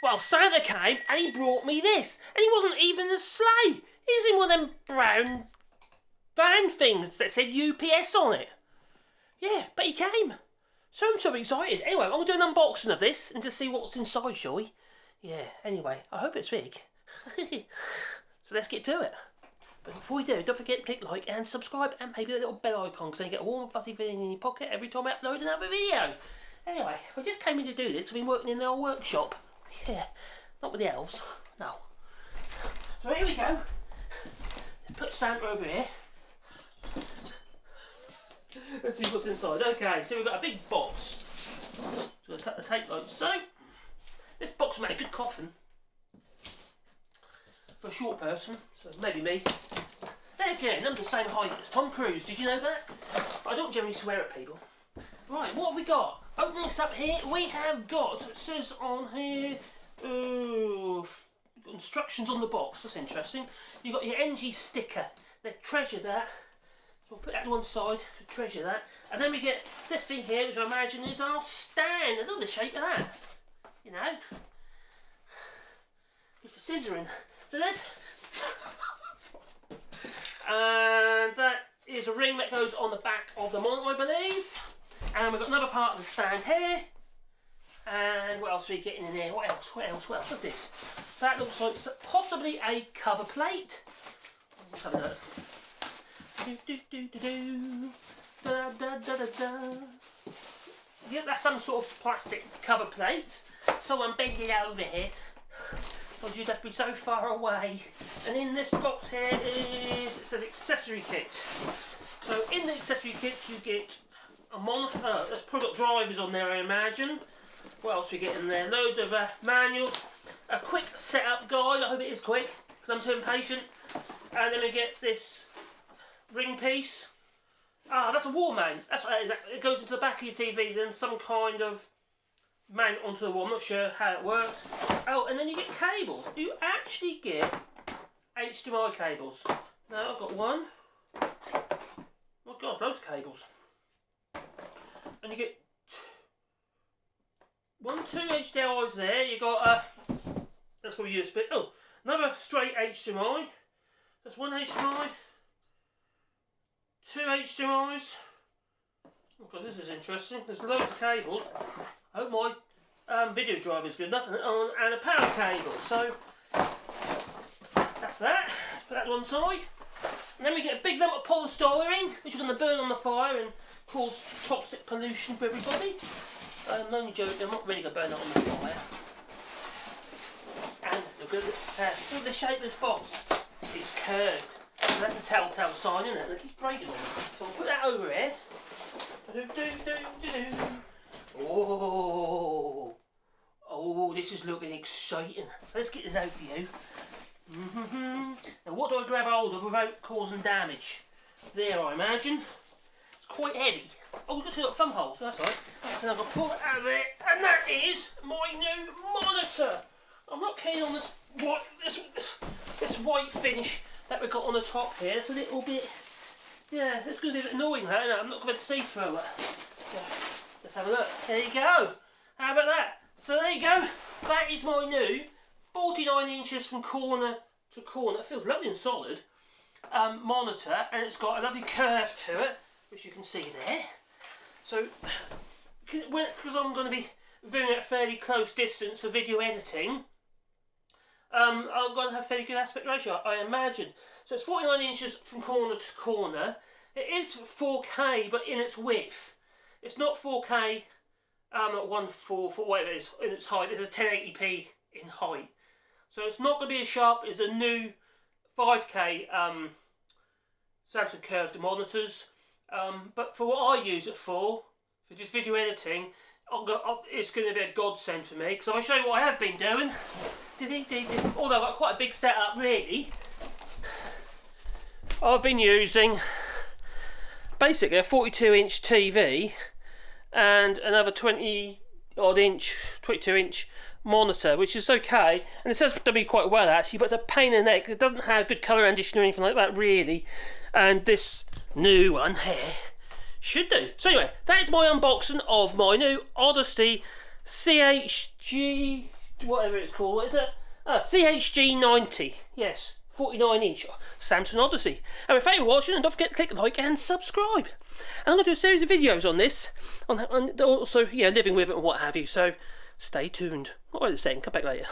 Well, Santa came and he brought me this. And he wasn't even a sleigh. He's in one of them brown van things that said UPS on it. Yeah, but he came. So I'm so excited. Anyway, I'm going to do an unboxing of this and just see what's inside, shall we? Yeah, anyway, I hope it's big. So let's get to it. But before we do, don't forget to click like and subscribe and maybe the little bell icon because then you get a warm fuzzy feeling in your pocket every time I upload another video. Anyway, I just came in to do this. I've been working in the old workshop. Yeah, not with the elves. No. So here we go. Put Santa over here. Let's see what's inside. Okay, so we've got a big box. So we'll cut the tape like so. This box made a good coffin. For a short person, so maybe me. Then again, I'm the same height as Tom Cruise, did you know that? But I don't generally swear at people. Right, what have we got? Opening this up here, we have got, it says on here, instructions on the box, that's interesting. You've got your NG sticker, now treasure that. So we'll put that to one side to treasure that. And then we get this thing here, which I imagine is our stand. I love the shape of that, you know. Good for scissoring. So this, and that is a ring that goes on the back of the monitor, I believe. And we've got another part of the stand here. And what else are we getting in here? What else? What's this? That looks like possibly a cover plate. Let's have a look. Yeah, that's some sort of plastic cover plate. Someone bend it over here. Because you'd have to be so far away. And in this box here it says Accessory Kit. So in the Accessory Kit you get a monitor, there's probably got drivers on there I imagine. What else we get in there? Loads of manuals, a quick setup guide, I hope it is quick because I'm too impatient. And then we get this ring piece. Ah, that's a wall mount, that's what that is. It goes into the back of your TV, then some kind of mount onto the wall. I'm not sure how it works. Oh, and then you get cables. You actually get HDMI cables. Now I've got one. Oh gosh, loads of cables. And you get two HDMIs there. You got that's probably USB. Oh, another straight HDMI. That's one HDMI. Two HDMIs. Oh god, this is interesting. There's loads of cables. I hope my video drive is good enough, and a power cable. So that's that. Put that to one side. And then we get a big lump of polystyrene, which is going to burn on the fire and cause toxic pollution for everybody. I'm only joking, I'm not really going to burn it on the fire. And look at the shape of this box. It's curved. So that's a telltale sign, isn't it? It keeps breaking on it. So we'll put that over here. Oh, this is looking exciting. Let's get this out for you. Now what do I grab hold of without causing damage? There, I imagine. It's quite heavy. Oh, we've got two little thumb holes, that's right. And I'm going to pull it out of there, and that is my new monitor. I'm not keen on this white finish that we've got on the top here. It's a little bit, yeah, it's going to be a bit annoying that, isn't it? I'm not going to see through it. So, let's have a look. There you go. How about that? So there you go. That is my new 49 inches from corner to corner. It feels lovely and solid. Monitor, and it's got a lovely curve to it, which you can see there. So, because I'm going to be viewing at a fairly close distance for video editing, I'm going to have a fairly good aspect ratio, I imagine. So it's 49 inches from corner to corner. It is 4K, but in its width. It's not 4K at 144, whatever it is, in its height. It's a 1080p in height. So it's not going to be as sharp as the new 5K Samsung curved monitors. But for what I use it for just video editing, it's going to be a godsend for me. Because I'll show you what I have been doing. Although I've got quite a big setup, really. I've been using basically a 42-inch TV and another 22-inch monitor, which is okay, and it says to be quite well actually, but it's a pain in the neck. It doesn't have good colour rendition or anything like that really, and this new one here should do. So anyway, that is my unboxing of my new Odyssey CHG90 whatever it's called. It's a CHG90. Yes, 49-inch Samsung Odyssey. And thank you for watching, and don't forget to click like and subscribe. And I'm going to do a series of videos on this, on also living with it and what have you. So stay tuned. What was I saying? Come back later.